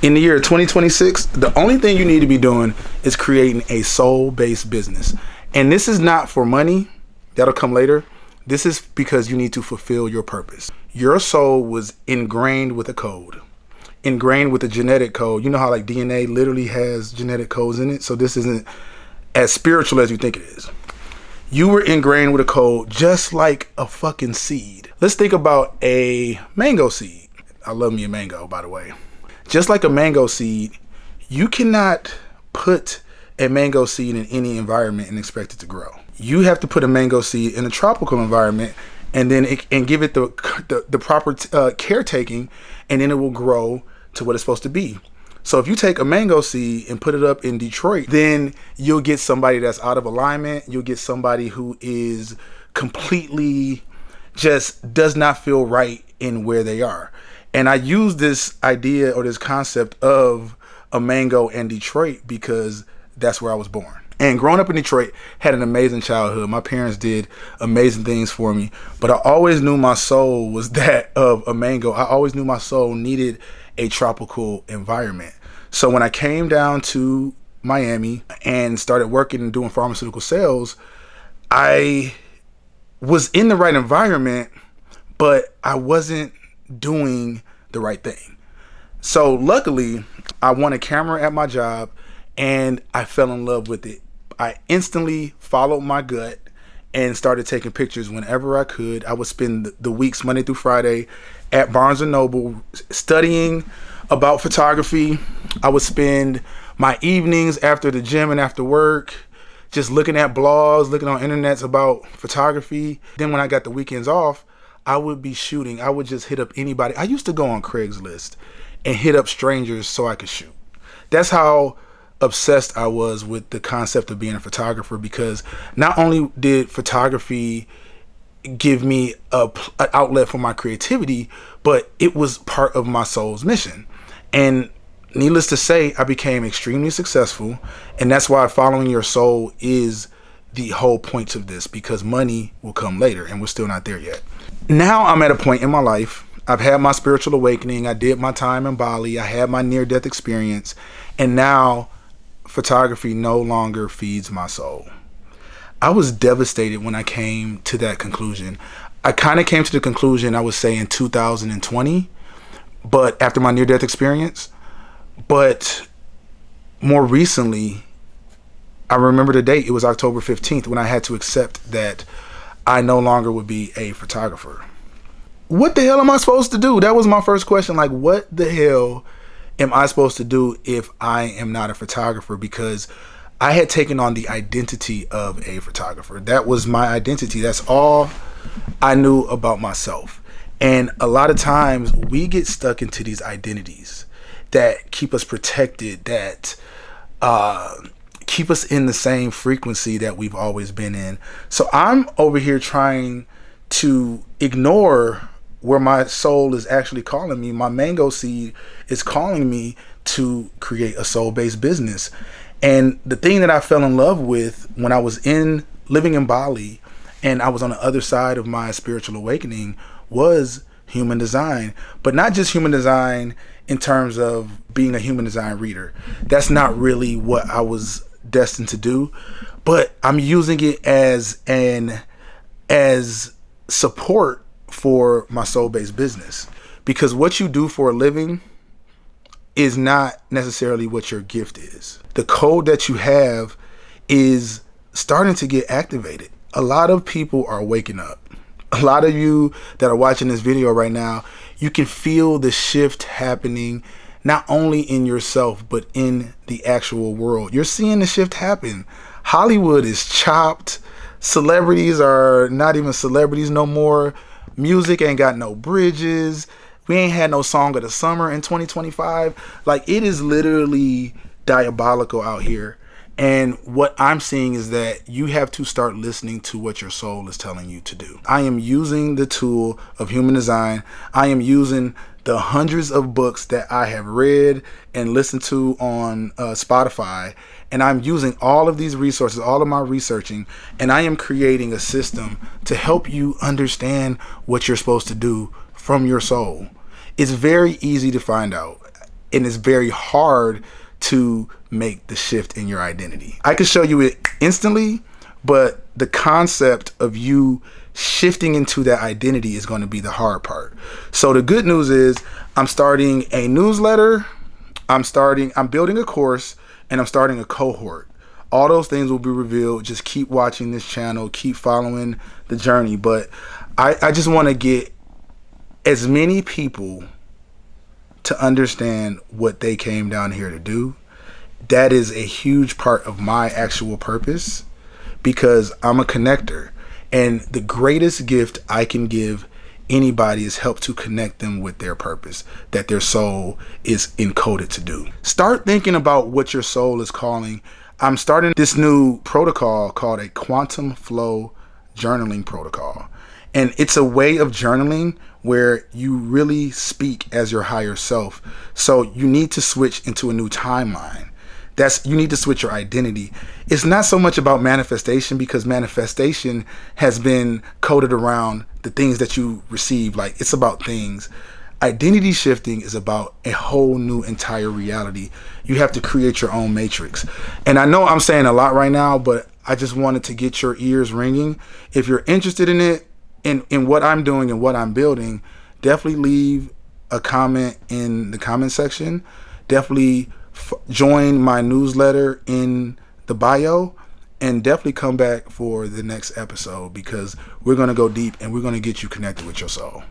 In the year 2026, the only thing you need to be doing is creating a soul-based business. And this is not for money. That'll come later. This is because you need to fulfill your purpose. Your soul was ingrained with a code, ingrained with a genetic code. You know how like DNA literally has genetic codes in it? So this isn't as spiritual as you think it is. You were ingrained with a code just like a fucking seed. Let's think about a mango seed. I love me a mango, by the way. Just like a mango seed, you cannot put a mango seed in any environment and expect it to grow. You have to put a mango seed in a tropical environment and then give it the proper caretaking, and then it will grow to what it's supposed to be. So if you take a mango seed and put it up in Detroit, then you'll get somebody that's out of alignment. You'll get somebody who is completely just does not feel right in where they are. And I use this idea or this concept of a mango and Detroit because that's where I was born. And growing up in Detroit, had an amazing childhood. My parents did amazing things for me, but I always knew my soul was that of a mango. I always knew my soul needed a tropical environment. So when I came down to Miami and started working and doing pharmaceutical sales, I was in the right environment, but I wasn't doing the right thing. So luckily, I won a camera at my job and I fell in love with it. I instantly followed my gut and started taking pictures whenever I could. I would spend the weeks Monday through Friday at Barnes & Noble studying about photography. I would spend my evenings after the gym and after work just looking at blogs, looking on internets about photography. Then when I got the weekends off, I would be shooting. I would just hit up anybody. I used to go on Craigslist and hit up strangers so I could shoot. That's how obsessed I was with the concept of being a photographer, because not only did photography give me an outlet for my creativity, but it was part of my soul's mission. And needless to say, I became extremely successful. And that's why following your soul is the whole point of this, because money will come later and we're still not there yet. Now I'm at a point in my life. I've had my spiritual awakening. I did my time in Bali. I had my near-death experience. And now photography no longer feeds my soul. I was devastated when I came to that conclusion. I kind of came to the conclusion, I would say, in 2020, but after my near-death experience. But more recently, I remember the date. It was October 15th when I had to accept that I no longer would be a photographer. What the hell am I supposed to do? That was my first question. Like, what the hell am I supposed to do if I am not a photographer? Because I had taken on the identity of a photographer. That was my identity. That's all I knew about myself. And a lot of times we get stuck into these identities that keep us protected, that keep us in the same frequency that we've always been in. So I'm over here trying to ignore where my soul is actually calling me. My mango seed is calling me to create a soul-based business. And the thing that I fell in love with when I was living in Bali and I was on the other side of my spiritual awakening was human design. But not just human design in terms of being a human design reader. That's not really what I was destined to do, but I'm using it as support for my soul-based business, because what you do for a living is not necessarily what your gift is. The code that you have is starting to get activated. A lot of people are waking up. A lot of you that are watching this video right now, you can feel the shift happening not only in yourself, but in the actual world. You're seeing the shift happen. Hollywood is chopped. Celebrities are not even celebrities no more. Music ain't got no bridges. We ain't had no song of the summer in 2025. Like, it is literally diabolical out here. And what I'm seeing is that you have to start listening to what your soul is telling you to do. I am using the tool of human design. I am using the hundreds of books that I have read and listened to on Spotify. And I'm using all of these resources, all of my researching, and I am creating a system to help you understand what you're supposed to do from your soul. It's very easy to find out. and it's very hard to make the shift in your identity. I can show you it instantly, but the concept of you shifting into that identity is going to be the hard part. So the good news is I'm starting a newsletter, I'm building a course, and I'm starting a cohort. All those things will be revealed. Just keep watching this channel, keep following the journey. But I just want to get as many people to understand what they came down here to do. That is a huge part of my actual purpose, because I'm a connector. And the greatest gift I can give anybody is help to connect them with their purpose that their soul is encoded to do. Start thinking about what your soul is calling. I'm starting this new protocol called a quantum flow journaling protocol. And it's a way of journaling where you really speak as your higher self. So you need to switch into a new timeline. You need to switch your identity. It's not so much about manifestation, because manifestation has been coded around the things that you receive. Like, it's about things. Identity shifting is about a whole new entire reality. You have to create your own matrix. And I know I'm saying a lot right now, but I just wanted to get your ears ringing. If you're interested in it, in what I'm doing and what I'm building, definitely leave a comment in the comment section. Definitely join my newsletter in the bio, and definitely come back for the next episode, because we're going to go deep and we're going to get you connected with your soul.